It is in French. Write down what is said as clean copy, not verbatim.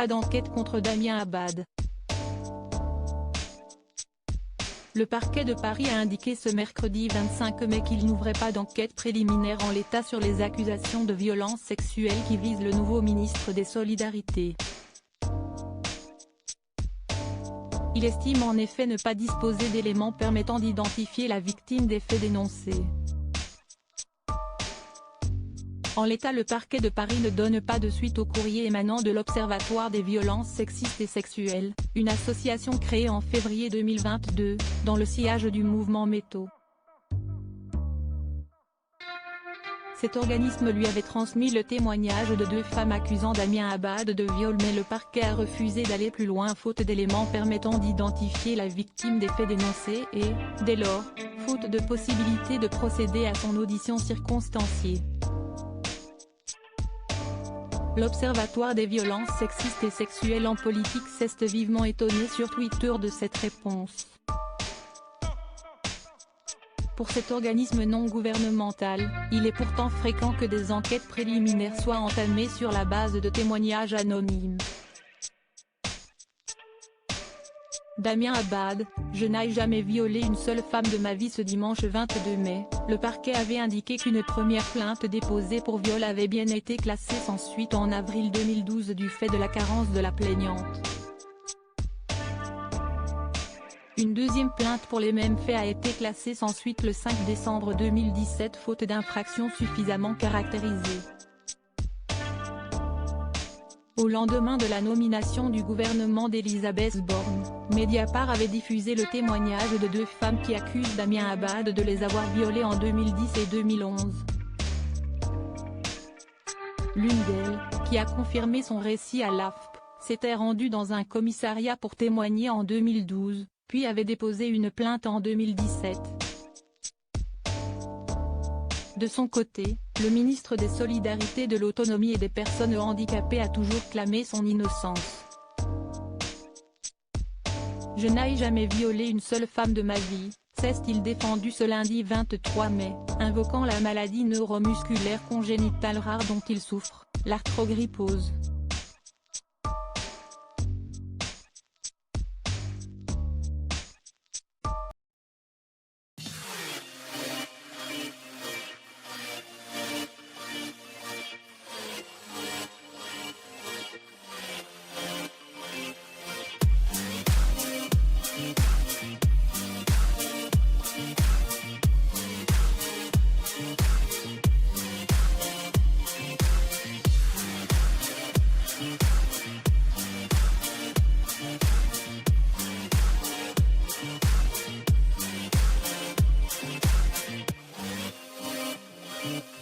pas d'enquête contre Damien Abad. Le parquet de Paris a indiqué ce mercredi 25 mai qu'il n'ouvrait pas d'enquête préliminaire en l'état sur les accusations de violences sexuelles qui visent le nouveau ministre des Solidarités. Il estime en effet ne pas disposer d'éléments permettant d'identifier la victime des faits dénoncés. En l'état, le parquet de Paris ne donne pas de suite au courrier émanant de l'Observatoire des violences sexistes et sexuelles, une association créée en février 2022, dans le sillage du mouvement MeToo. Cet organisme lui avait transmis le témoignage de 2 femmes accusant Damien Abad de viol, mais le parquet a refusé d'aller plus loin faute d'éléments permettant d'identifier la victime des faits dénoncés et, dès lors, faute de possibilité de procéder à son audition circonstanciée. L'Observatoire des violences sexistes et sexuelles en politique s'est vivement étonné sur Twitter de cette réponse. Pour cet organisme non gouvernemental, il est pourtant fréquent que des enquêtes préliminaires soient entamées sur la base de témoignages anonymes. Damien Abad, je n'ai jamais violé une seule femme de ma vie. Ce dimanche 22 mai, le parquet avait indiqué qu'une première plainte déposée pour viol avait bien été classée sans suite en avril 2012 du fait de la carence de la plaignante. Une deuxième plainte pour les mêmes faits a été classée sans suite le 5 décembre 2017 faute d'infraction suffisamment caractérisée. Au lendemain de la nomination du gouvernement d'Elisabeth Borne, Mediapart avait diffusé le témoignage de 2 femmes qui accusent Damien Abad de les avoir violées en 2010 et 2011. L'une d'elles, qui a confirmé son récit à l'AFP, s'était rendue dans un commissariat pour témoigner en 2012, puis avait déposé une plainte en 2017. De son côté, le ministre des Solidarités, de l'Autonomie et des Personnes handicapées a toujours clamé son innocence. Je n'ai jamais violé une seule femme de ma vie, s'est-il défendu ce lundi 23 mai, invoquant la maladie neuromusculaire congénitale rare dont il souffre, l'arthrogrypose. Mm-hmm.